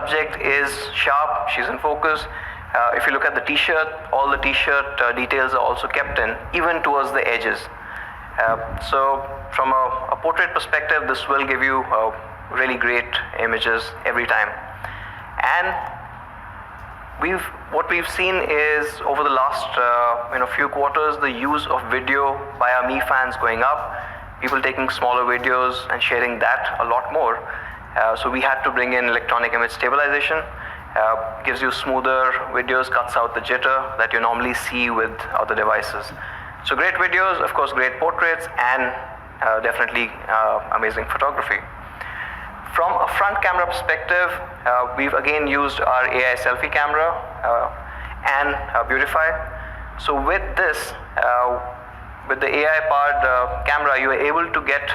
Subject is sharp, she's in focus. If you look at the t-shirt, all the t-shirt details are also kept in, even towards the edges. So from a portrait perspective, this will give you really great images every time. And what we've seen is over the last few quarters, the use of video by our Mi fans going up, people taking smaller videos and sharing that a lot more. So we had to bring in electronic image stabilization. Gives you smoother videos, cuts out the jitter that you normally see with other devices. So great videos, of course great portraits, and definitely amazing photography. From a front camera perspective, we've again used our AI selfie camera and Beautify. So with this, with the AI-powered camera, you are able to get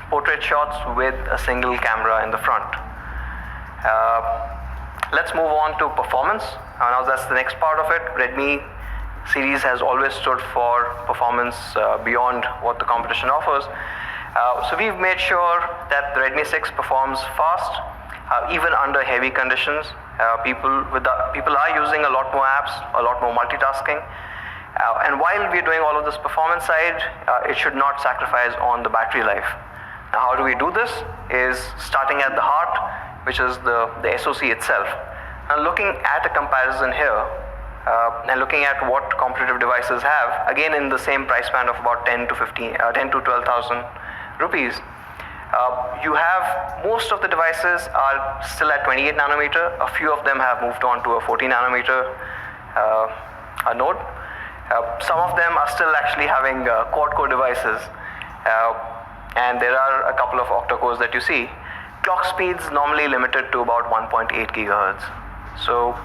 portrait shots with a single camera in the front. Let's move on to performance. Now that's the next part of it. Redmi series has always stood for performance beyond what the competition offers. So we've made sure that the Redmi 6 performs fast, even under heavy conditions. People are using a lot more apps, a lot more multitasking. And while we're doing all of this performance side, it should not sacrifice on the battery life. Now how do we do this? Is starting at the heart, which is the SoC itself. Now looking at a comparison here, and looking at what competitive devices have, again in the same price band of about 10 to 12,000 rupees, you have most of the devices are still at 28 nanometer. A few of them have moved on to a 14 nanometer node. Some of them are still actually having quad-core devices, and there are a couple of octa-cores that you see. Clock speeds normally limited to about 1.8 gigahertz. So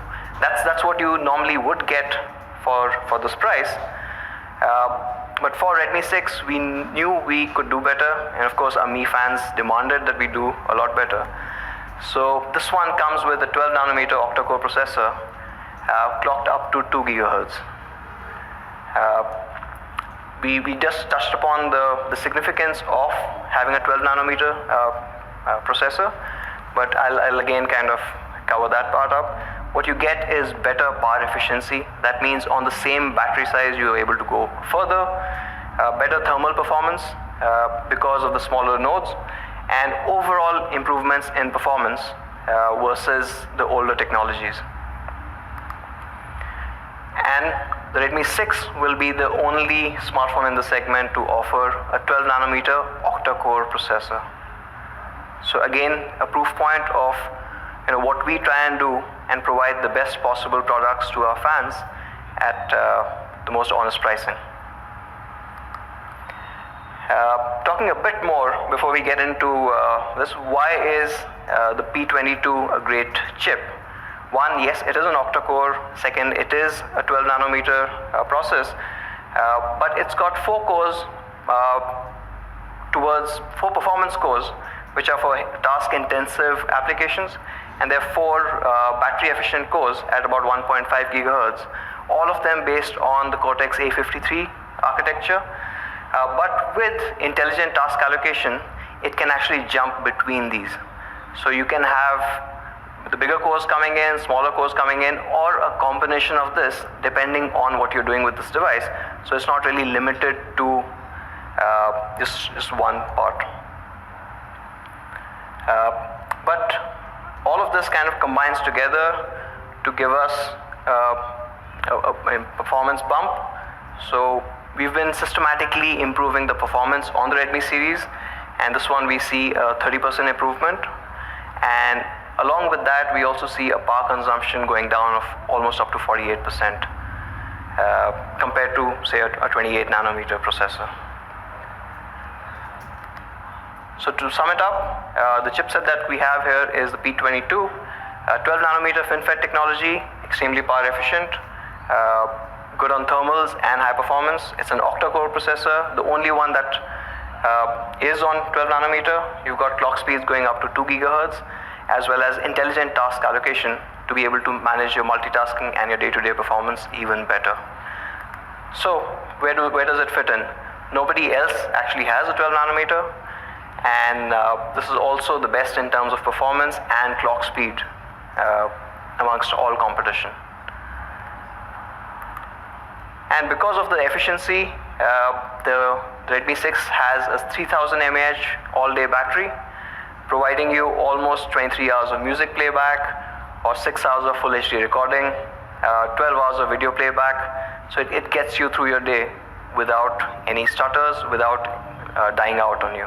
that's what you normally would get for this price. But for Redmi 6, we knew we could do better, and of course our Mi fans demanded that we do a lot better. So this one comes with a 12 nanometer octa-core processor, clocked up to 2 gigahertz. We just touched upon the significance of having a 12 nanometer processor, but I'll again kind of cover that part up. What you get is better power efficiency. That means on the same battery size you are able to go further, better thermal performance because of the smaller nodes, and overall improvements in performance versus the older technologies. And the Redmi 6 will be the only smartphone in the segment to offer a 12 nanometer octa-core processor. So again, a proof point of what we try and do and provide the best possible products to our fans at the most honest pricing. Talking a bit more before we get into this, why is the P22 a great chip? One, yes, it is an octa-core. Second, it is a 12 nanometer process, but it's got 4 cores towards 4 performance cores, which are for task-intensive applications, and there are 4 battery-efficient cores at about 1.5 gigahertz, all of them based on the Cortex A53 architecture. But with intelligent task allocation, it can actually jump between these. So you can have the bigger cores coming in, smaller cores coming in, or a combination of this depending on what you're doing with this device. So it's not really limited to just one part. But all of this kind of combines together to give us a performance bump. So we've been systematically improving the performance on the Redmi series, and this one we see a 30% improvement. And along with that, we also see a power consumption going down of almost up to 48% compared to, say, a 28 nanometer processor. So to sum it up, the chipset that we have here is the P22, 12 nanometer FinFET technology, extremely power efficient, good on thermals and high performance. It's an octa-core processor, the only one that is on 12 nanometer. You've got clock speeds going up to 2 gigahertz, as well as intelligent task allocation to be able to manage your multitasking and your day-to-day performance even better. So where does it fit in? Nobody else actually has a 12 nanometer, and this is also the best in terms of performance and clock speed amongst all competition. And because of the efficiency, the Redmi 6 has a 3000 mAh all-day battery, providing you almost 23 hours of music playback or 6 hours of full HD recording, 12 hours of video playback. So it gets you through your day without any stutters, without dying out on you.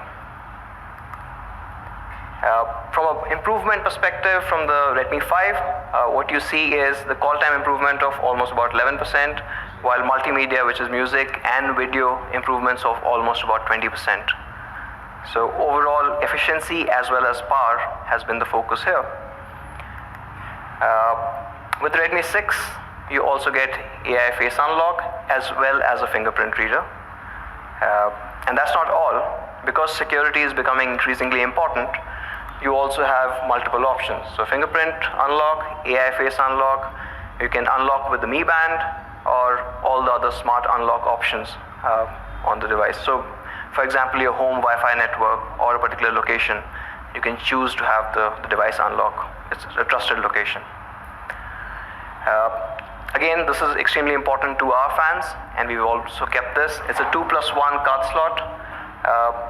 From an improvement perspective from the Redmi 5, what you see is the call time improvement of almost about 11%, while multimedia, which is music and video, improvements of almost about 20%. So overall efficiency as well as power has been the focus here. With Redmi 6, you also get AI face unlock as well as a fingerprint reader. And that's not all. Because security is becoming increasingly important, you also have multiple options. So fingerprint unlock, AI face unlock, you can unlock with the Mi Band or all the other smart unlock options on the device. So for example, your home Wi-Fi network or a particular location, you can choose to have the device unlock. It's a trusted location. Again, this is extremely important to our fans, and we've also kept this. It's a 2+1 card slot.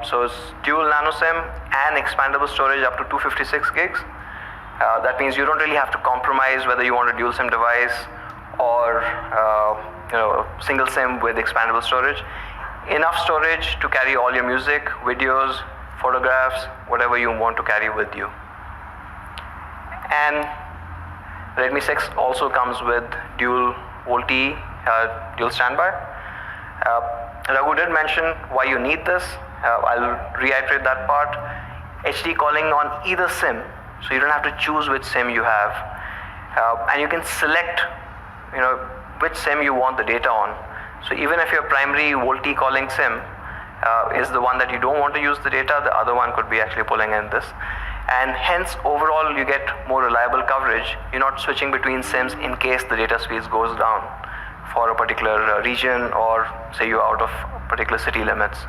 So it's dual nano SIM and expandable storage up to 256 gigs. That means you don't really have to compromise whether you want a dual SIM device or a single SIM with expandable storage. Enough storage to carry all your music, videos, photographs, whatever you want to carry with you. And Redmi 6 also comes with dual VoLTE, dual standby. Raghu did mention why you need this. I'll reiterate that part. HD calling on either SIM, so you don't have to choose which SIM you have, and you can select, which SIM you want the data on. So even if your primary VoLTE calling SIM is the one that you don't want to use the data, the other one could be actually pulling in this, and hence overall you get more reliable coverage. You're not switching between SIMs in case the data speeds goes down for a particular region, or say you're out of particular city limits.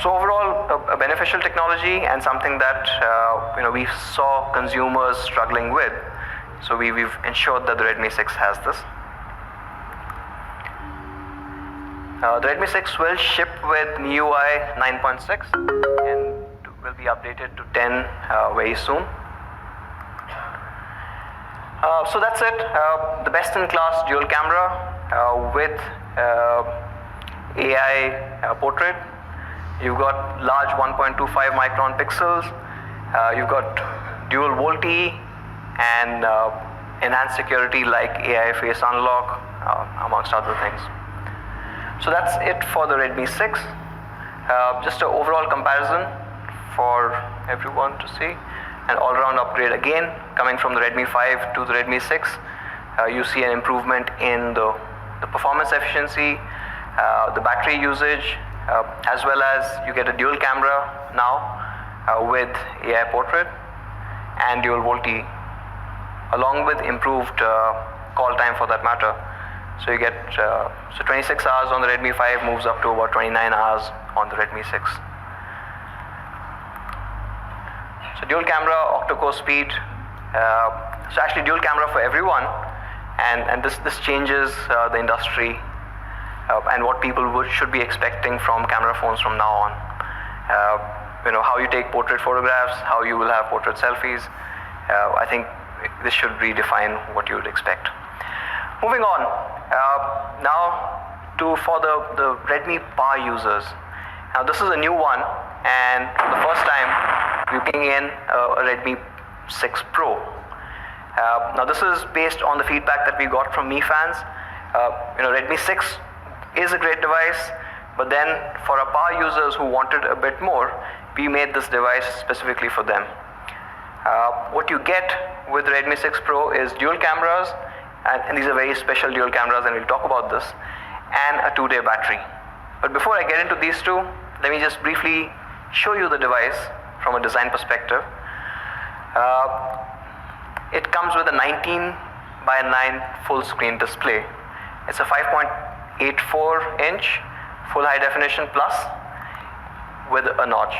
So overall, a beneficial technology and something that we saw consumers struggling with. So we've ensured that the Redmi 6 has this. The Redmi 6 will ship with MIUI 9.6 and will be updated to 10 very soon. So that's it. The best-in-class dual camera with AI portrait. You've got large 1.25 micron pixels. You've got dual VoLTE and enhanced security like AI face unlock, amongst other things. So that's it for the Redmi 6. Just an overall comparison for everyone to see. An all-round upgrade again coming from the Redmi 5 to the Redmi 6. You see an improvement in the performance efficiency, the battery usage, as well as you get a dual camera now with AI portrait and dual VoLTE, along with improved call time for that matter. So you get 26 hours on the Redmi 5 moves up to about 29 hours on the Redmi 6. So dual camera, octa-core speed. So actually dual camera for everyone, and this changes the industry and what people should be expecting from camera phones from now on. How you take portrait photographs, how you will have portrait selfies. I think this should redefine what you would expect. Moving on, now for the Redmi Power users. Now this is a new one, and for the first time we're bringing in a Redmi 6 Pro. Now this is based on the feedback that we got from Mi fans. Redmi 6 is a great device, but then for our power users who wanted a bit more, we made this device specifically for them. What you get with Redmi 6 Pro is dual cameras, and these are very special dual cameras, and we'll talk about this, and a 2-day battery. But before I get into these two, let me just briefly show you the device from a design perspective. It comes with a 19:9 full screen display. It's a 5.84 inch full high definition plus with a notch.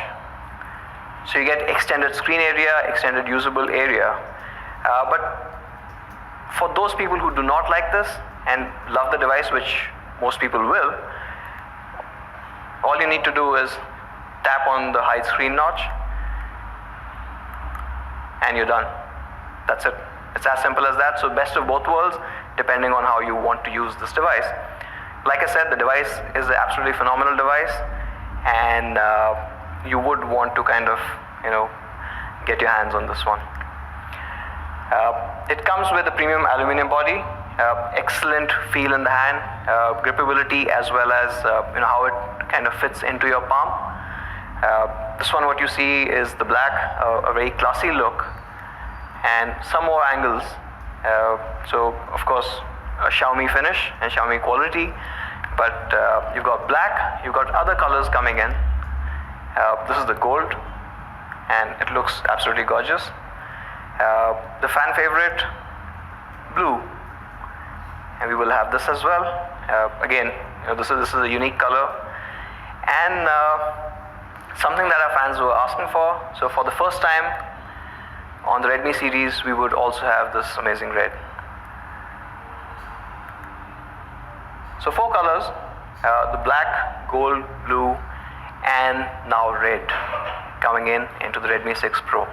So you get extended screen area, extended usable area. But for those people who do not like this and love the device, which most people will, all you need to do is tap on the hide screen notch and you're done. That's it. It's as simple as that. So best of both worlds, depending on how you want to use this device. Like I said, the device is an absolutely phenomenal device, and you would want to kind of, get your hands on this one. It comes with a premium aluminum body, excellent feel in the hand, gripability, as well as how it kind of fits into your palm. This one, what you see is the black, a very classy look, and some more angles. So of course, a Xiaomi finish and Xiaomi quality, but you've got black, you've got other colors coming in. This is the gold, and it looks absolutely gorgeous. The fan favorite, blue, and we will have this as well. Again, this is a unique color, and something that our fans were asking for. So for the first time on the Redmi series, we would also have this amazing red. So 4 colors, the black, gold, blue, and now red coming into the Redmi 6 Pro.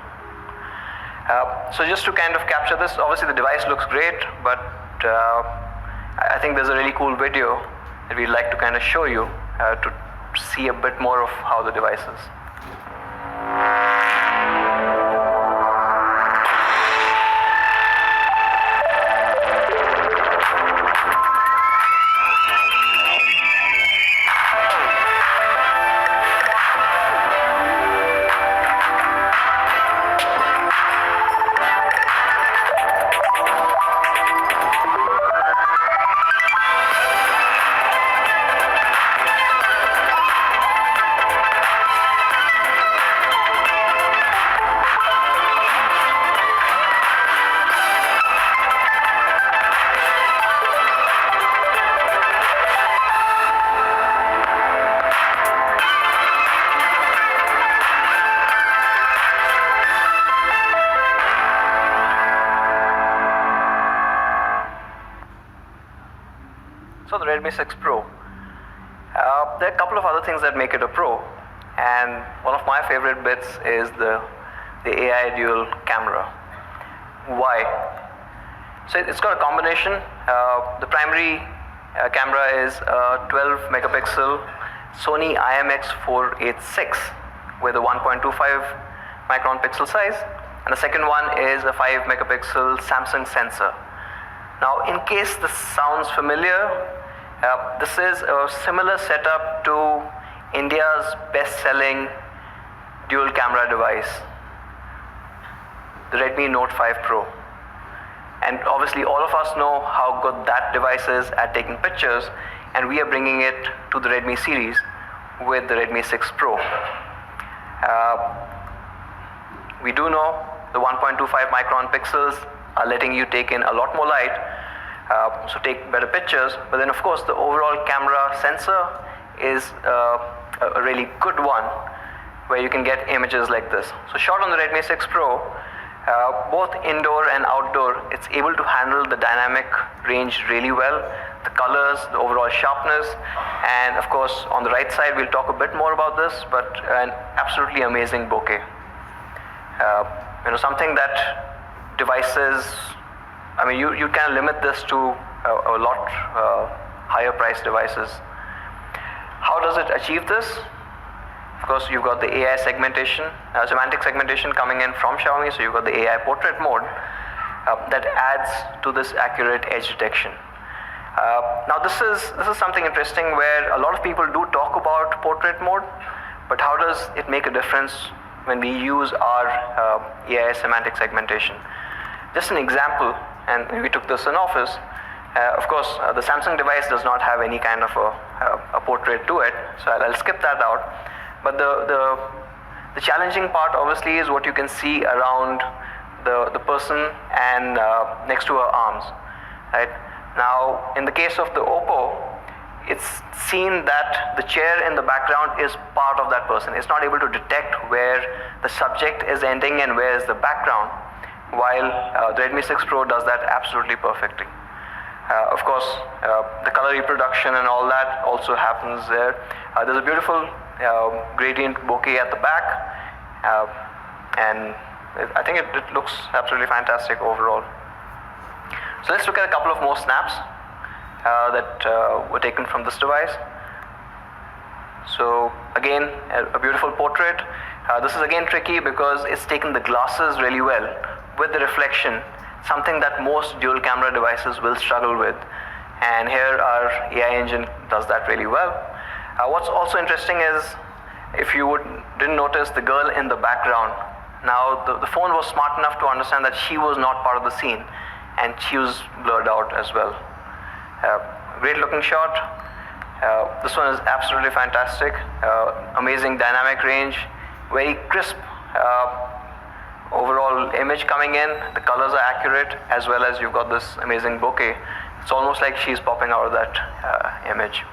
So just to kind of capture this, obviously the device looks great, but I think there's a really cool video that we'd like to kind of show you to see a bit more of how the device is. So the Redmi 6 Pro. There are a couple of other things that make it a Pro, and one of my favorite bits is the AI dual camera. Why? So it's got a combination. The primary camera is a 12 megapixel Sony IMX486 with a 1.25 micron pixel size, and the second one is a 5 megapixel Samsung sensor. Now, in case this sounds familiar, this is a similar setup to India's best-selling dual camera device, the Redmi Note 5 Pro. And obviously all of us know how good that device is at taking pictures, and we are bringing it to the Redmi series with the Redmi 6 Pro. We do know the 1.25 micron pixels are letting you take in a lot more light, so take better pictures, but then of course the overall camera sensor is a really good one where you can get images like this. So shot on the Redmi 6 Pro, both indoor and outdoor, it's able to handle the dynamic range really well, the colors, the overall sharpness, and of course on the right side we'll talk a bit more about this, but an absolutely amazing bokeh. Something that devices, you can limit this to a lot higher priced devices. How does it achieve this? Of course, you've got the AI segmentation, semantic segmentation coming in from Xiaomi, so you've got the AI portrait mode that adds to this accurate edge detection. Now this is something interesting where a lot of people do talk about portrait mode, but how does it make a difference when we use our AI semantic segmentation? Just an example, and we took this in office. Of course, the Samsung device does not have any kind of a portrait to it, so I'll skip that out. But the challenging part obviously is what you can see around the person and next to her arms, right? Now, in the case of the Oppo, it's seen that the chair in the background is part of that person. It's not able to detect where the subject is ending and where is the background, while the Redmi 6 Pro does that absolutely perfectly. Of course, the color reproduction and all that also happens there. There's a beautiful gradient bokeh at the back, and I think it looks absolutely fantastic overall. So let's look at a couple of more snaps that were taken from this device. So again, a beautiful portrait. This is again tricky because it's taken the glasses really well with the reflection, something that most dual camera devices will struggle with, and here our AI engine does that really well. What's also interesting is, if you didn't notice, the girl in the background. Now the phone was smart enough to understand that she was not part of the scene, and she was blurred out as well. Great looking shot. This one is absolutely fantastic. Amazing dynamic range, very crisp overall image coming in. The colors are accurate, as well as you've got this amazing bokeh. It's almost like she's popping out of that image.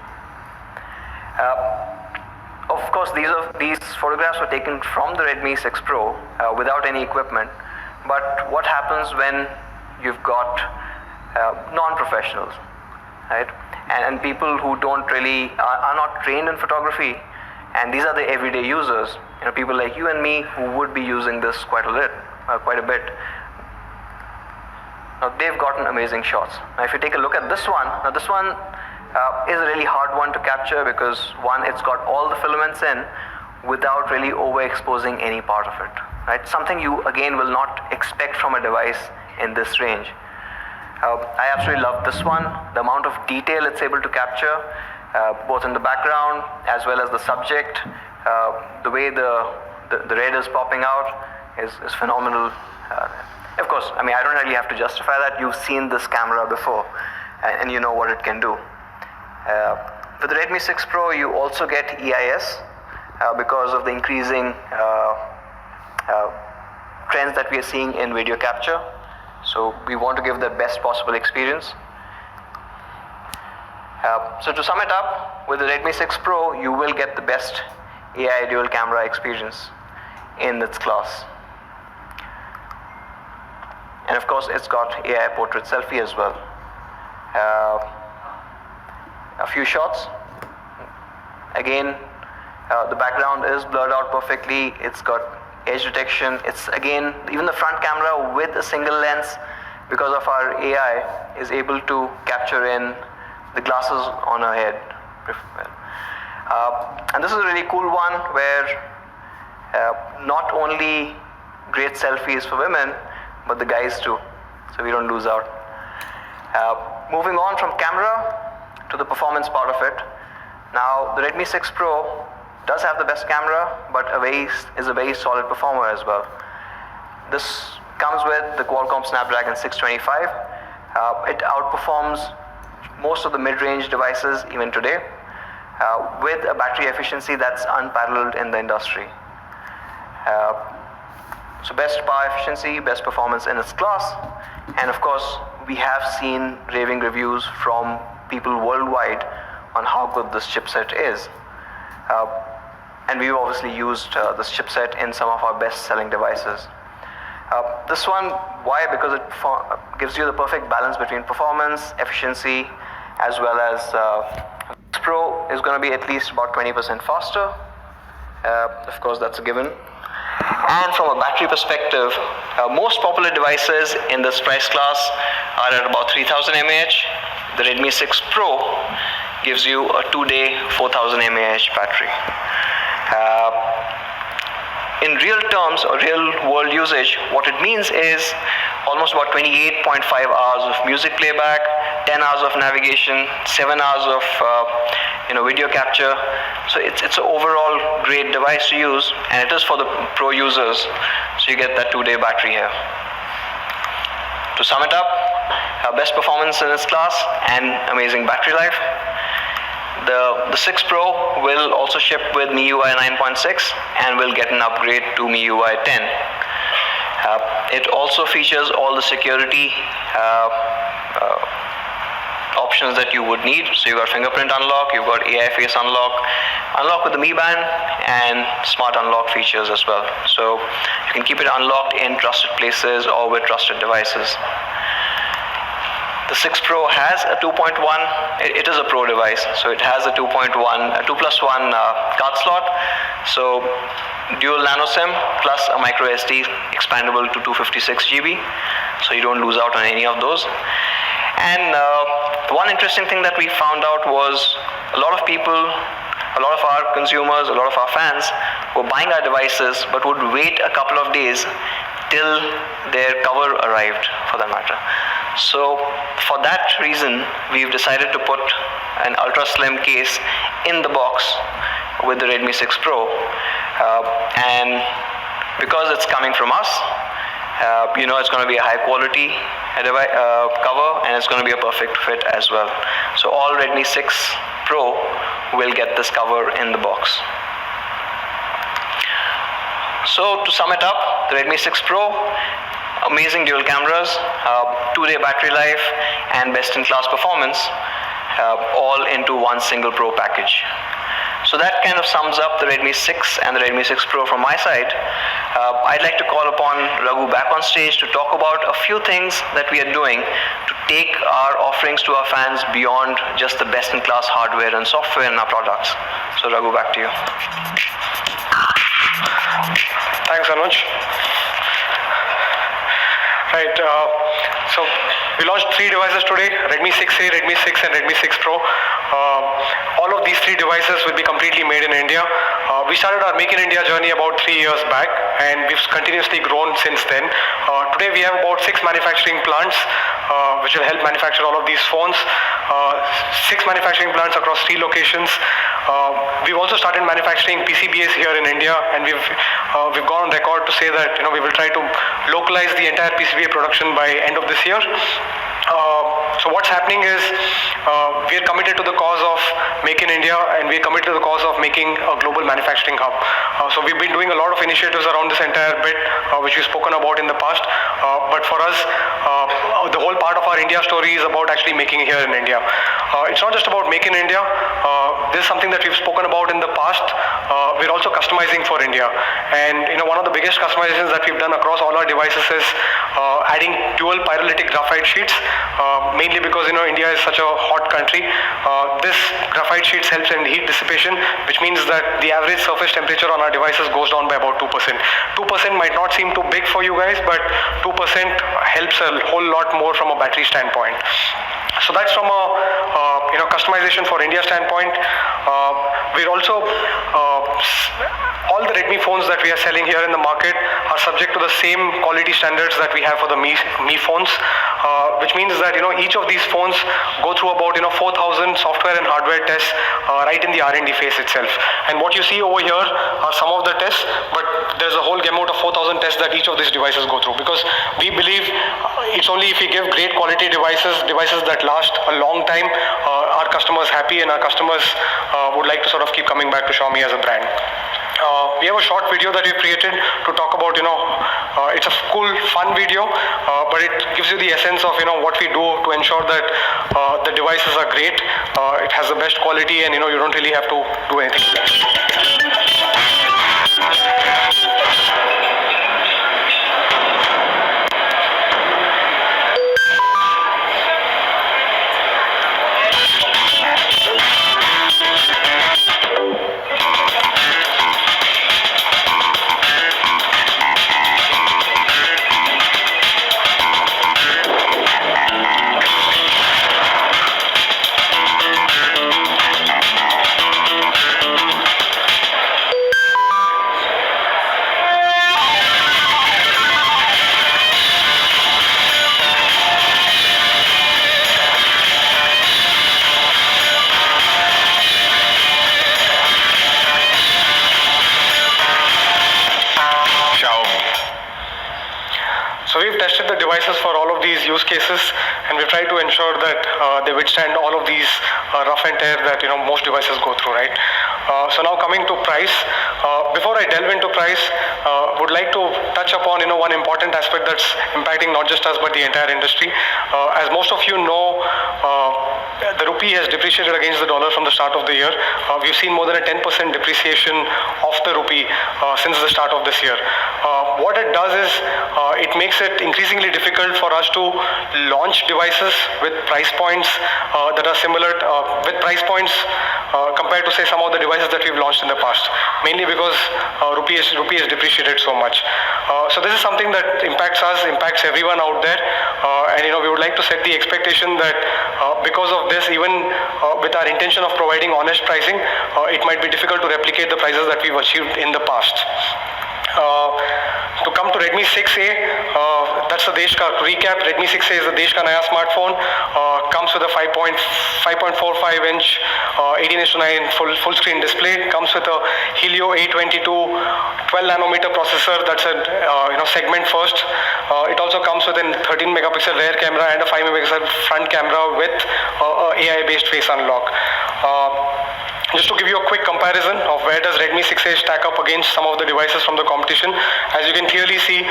Of course, these photographs were taken from the Redmi 6 Pro without any equipment. But what happens when you've got non-professionals, right? And people who don't really are not trained in photography, and these are the everyday users. You know, people like you and me who would be using this quite a bit. Now they've gotten amazing shots. Now if you take a look at this one, this one is a really hard one to capture because one, it's got all the filaments in without really overexposing any part of it. Right? Something you again will not expect from a device in this range. I absolutely love this one. The amount of detail it's able to capture, both in the background as well as the subject. The way the red is popping out is phenomenal. Of course, I mean, I don't really have to justify that. You've seen this camera before, and you know what it can do. With the Redmi 6 Pro, you also get EIS because of the increasing trends that we are seeing in video capture. So we want to give the best possible experience. So to sum it up, with the Redmi 6 Pro, you will get the best AI dual camera experience in its class. And of course, it's got AI portrait selfie as well. A few shots. Again, the background is blurred out perfectly. It's got edge detection. It's again, even the front camera with a single lens, because of our AI, is able to capture in the glasses on her head. And this is a really cool one where not only great selfies for women, but the guys too, so we don't lose out. Moving on from camera to the performance part of it. Now the Redmi 6 Pro does have the best camera, but is a very solid performer as well. This comes with the Qualcomm Snapdragon 625. It outperforms most of the mid-range devices even today, with a battery efficiency that's unparalleled in the industry. So best power efficiency, best performance in its class, and of course we have seen raving reviews from people worldwide on how good this chipset is. And we've obviously used this chipset in some of our best-selling devices. This one, why? Because it gives you the perfect balance between performance, efficiency, as well as this Pro is going to be at least about 20% faster. Of course, that's a given. And from a battery perspective, most popular devices in this price class are at about 3000 mAh. The Redmi 6 Pro gives you a 2-day 4000 mAh battery. In real terms or real world usage, what it means is almost about 28.5 hours of music playback, 10 hours of navigation, 7 hours of video capture. So it's an overall great device to use, and it is for the pro users. So you get that 2-day battery here. To sum it up, best performance in its class and amazing battery life. The 6 Pro will also ship with MIUI 9.6 and will get an upgrade to MIUI 10. It also features all the security options that you would need. So you've got fingerprint unlock, you've got AI face unlock, unlock with the Mi Band, and smart unlock features as well. So you can keep it unlocked in trusted places or with trusted devices. The 6 Pro has a 2.1, it is a Pro device, so it has a 2.1, a 2+1 card slot, so dual nano SIM plus a microSD expandable to 256 GB, so you don't lose out on any of those. And one interesting thing that we found out was a lot of people, a lot of our consumers, a lot of our fans were buying our devices but would wait a couple of days till their cover arrived, for that matter. So for that reason, we've decided to put an ultra slim case in the box with the Redmi 6 Pro, and because it's coming from us, it's going to be a high quality cover, and it's going to be a perfect fit as well. So all Redmi 6 Pro will get this cover in the box. So to sum it up, the Redmi 6 Pro, amazing dual cameras, 2-day battery life, and best-in-class performance, all into one single Pro package. So that kind of sums up the Redmi 6 and the Redmi 6 Pro from my side. I'd like to call upon Raghu back on stage to talk about a few things that we are doing to take our offerings to our fans beyond just the best-in-class hardware and software in our products. So Raghu, back to you. Thanks, Anuj. Right, so we launched 3 devices today, Redmi 6A, Redmi 6 and Redmi 6 Pro. All of these 3 devices will be completely made in India. We started our Make in India journey about 3 years back, and we've continuously grown since then. Today we have about 6 manufacturing plants which will help manufacture all of these phones. 6 manufacturing plants across 3 locations. We've also started manufacturing PCBAs here in India, and we've gone on record to say that we will try to localize the entire PCBA production by end of this year. So what's happening is we are committed to the cause of Make in India, and we are committed to the cause of making a global manufacturing hub. So we've been doing a lot of initiatives around this entire bit, which we've spoken about in the past. But for us, the whole part of our India story is about actually making it here in India. It's not just about Make in India. This is something that we've spoken about in the past. We're also customizing for India. And one of the biggest customizations that we've done across all our devices is adding dual pyrolytic graphite sheets, mainly because India is such a hot country. This graphite sheets helps in heat dissipation, which means that the average surface temperature on our devices goes down by about 2%. 2% might not seem too big for you guys, but 2% helps a whole lot more from a battery standpoint. So that's from a customization for India standpoint. We're also all the Redmi phones that we are selling here in the market are subject to the same quality standards that we have for the Mi phones, which means that each of these phones go through about 4,000 software and hardware tests right in the R&D phase itself. And what you see over here are some of the tests, but there's a whole gamut of 4,000 tests that each of these devices go through, because we believe it's only if we give great quality devices that last a long time, our customers happy, and our customers would like to sort of keep coming back to Xiaomi as a brand. We have a short video that we created to talk about, it's a cool, fun video, but it gives you the essence of, what we do to ensure that the devices are great, it has the best quality, and, you don't really have to do anything. So we've tested the devices for all of these use cases, and we've tried to ensure that they withstand all of these rough and tear that most devices go through, right? So now coming to price. Before I delve into price, would like to touch upon one important aspect that's impacting not just us but the entire industry. As most of you know, the rupee has depreciated against the dollar from the start of the year. We've seen more than a 10% depreciation of the rupee since the start of this year. What it does is it makes it increasingly difficult for us to launch devices with price points that are similar with price points compared to say some of the devices that we've launched in the past, mainly because rupee has depreciated so much. So this is something that impacts us, impacts everyone out there, and we would like to set the expectation that because of this, even with our intention of providing honest pricing, it might be difficult to replicate the prices that we've achieved in the past. To come to Redmi 6A, that's the Desh ka. To recap, Redmi 6A is the Desh ka naya smartphone. Comes with a 5.45-inch 18:9 full screen display. Comes with a Helio A22 12nm processor. That's a segment first. It also comes with a 13-megapixel rear camera and a 5-megapixel front camera with AI-based face unlock. Just to give you a quick comparison of where does Redmi 6A stack up against some of the devices from the competition, as you can clearly see,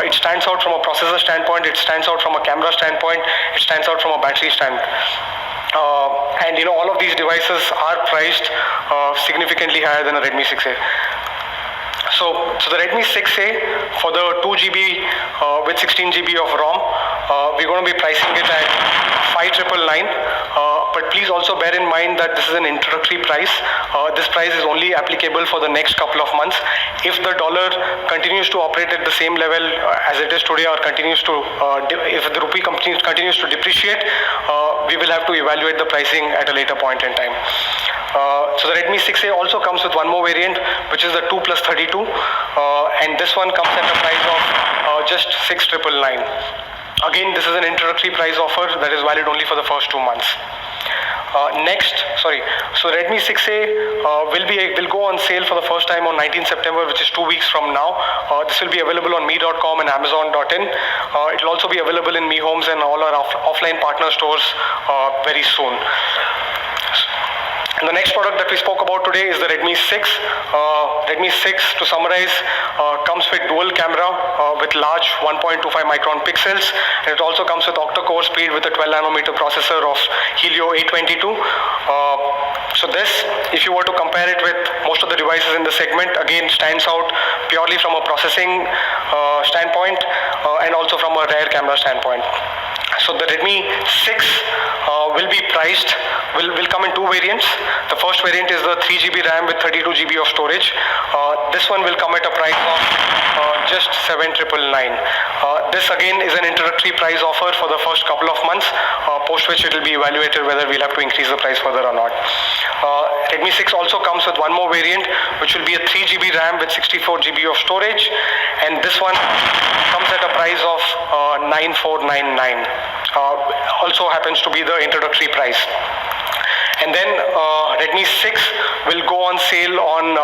it stands out from a processor standpoint, it stands out from a camera standpoint, it stands out from a battery standpoint. And all of these devices are priced significantly higher than a Redmi 6A. So the Redmi 6A for the 2GB with 16GB of ROM, we're going to be pricing it at 5,999. But please also bear in mind that this is an introductory price. This price is only applicable for the next couple of months. If the dollar continues to operate at the same level as it is today, or if the rupee continues to depreciate, we will have to evaluate the pricing at a later point in time. So the Redmi 6A also comes with one more variant, which is the 2+32, and this one comes at a price of just 6,999. Again, this is an introductory price offer that is valid only for the first 2 months. So Redmi 6A will go on sale for the first time on 19th September, which is 2 weeks from now. This will be available on mi.com and amazon.in. It will also be available in Mi Homes and all our offline partner stores very soon. And the next product that we spoke about today is the Redmi 6. Redmi 6, to summarize, comes with dual camera with large 1.25 micron pixels. And it also comes with octa-core speed with a 12nm processor of Helio A22. So this, if you were to compare it with most of the devices in the segment, again stands out purely from a processing standpoint and also from a rear camera standpoint. So the Redmi 6 will come in 2 variants. The first variant is the 3GB RAM with 32GB of storage. This one will come at a price of just 7,999. This again is an introductory price offer for the first couple of months, post which it will be evaluated whether we'll have to increase the price further or not. Redmi 6 also comes with one more variant, which will be a 3GB RAM with 64GB of storage, and this one comes at a price of 9,499. Also happens to be the introductory price. And then Redmi 6 will go on sale on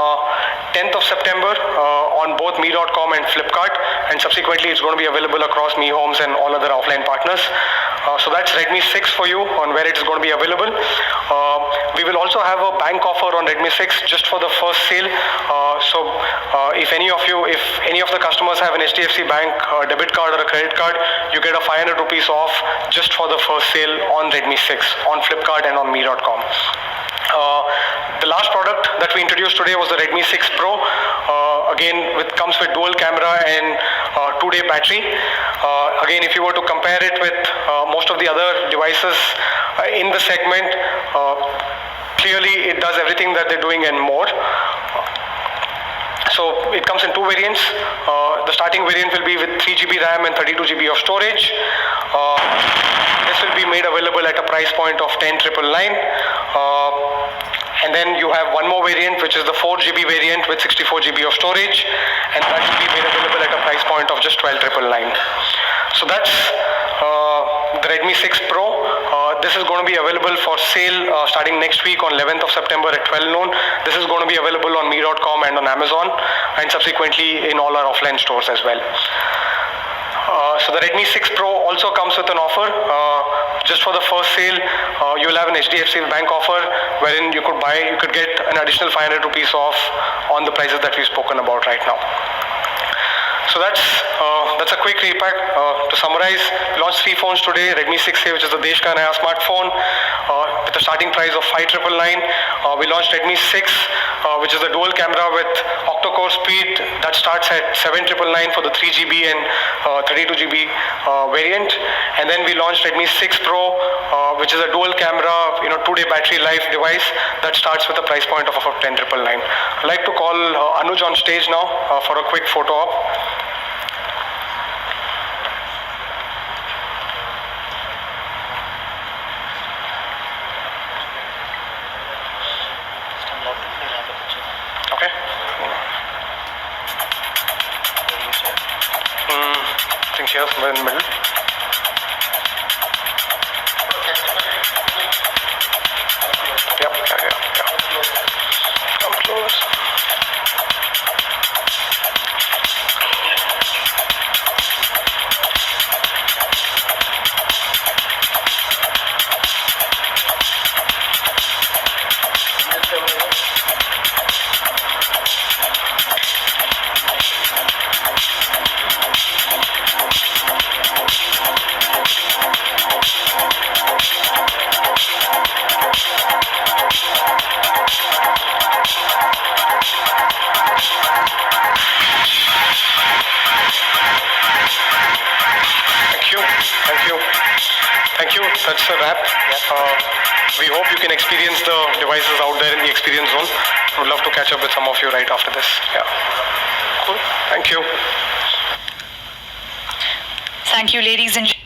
10th of September on both mi.com and Flipkart, and subsequently it's going to be available across Mi Homes and all other offline partners. So that's Redmi 6 for you on where it is going to be available. We will also have a bank offer on Redmi 6 just for the first sale. If any of the customers have an HDFC Bank debit card or a credit card, you get a 500 rupees off just for the first sale on Redmi 6 on Flipkart and on mi.com. The last product that we introduced today was the Redmi 6 Pro. Again, comes with dual camera and 2-day battery. Again, if you were to compare it with most of the other devices in the segment, clearly it does everything that they're doing and more. So it comes in 2 variants. The starting variant will be with 3GB RAM and 32GB of storage. This will be made available at a price point of 10,999. And then you have one more variant, which is the 4GB variant with 64GB of storage, and that will be made available at a price point of just 12,999. So that's the Redmi 6 Pro. This is going to be available for sale starting next week on 11th of September at 12 noon. This is going to be available on mi.com and on Amazon, and subsequently in all our offline stores as well. So the Redmi 6 Pro also comes with an offer. Just for the first sale, you will have an HDFC Bank offer wherein you could get an additional 500 rupees off on the prices that we've spoken about right now. So that's a quick repack. To summarize, we launched 3 phones today. Redmi 6A, which is the Desh ka naya smartphone, with a starting price of 5,999. We launched Redmi 6, which is the dual camera with octa-core speed that starts at 7,999 for the 3GB and 32GB variant. And then we launched Redmi 6 Pro, which is a dual camera, 2-day battery life device that starts with a price point of about 10,999. I'd like to call Anuj on stage now for a quick photo op. Okay. I think here, somewhere in the middle. Yep, yeah. Come close. Thank you. That's a wrap. We hope you can experience the devices out there in the experience zone. Would love to catch up with some of you right after this. Yeah. Cool. Thank you. Thank you, ladies and gentlemen.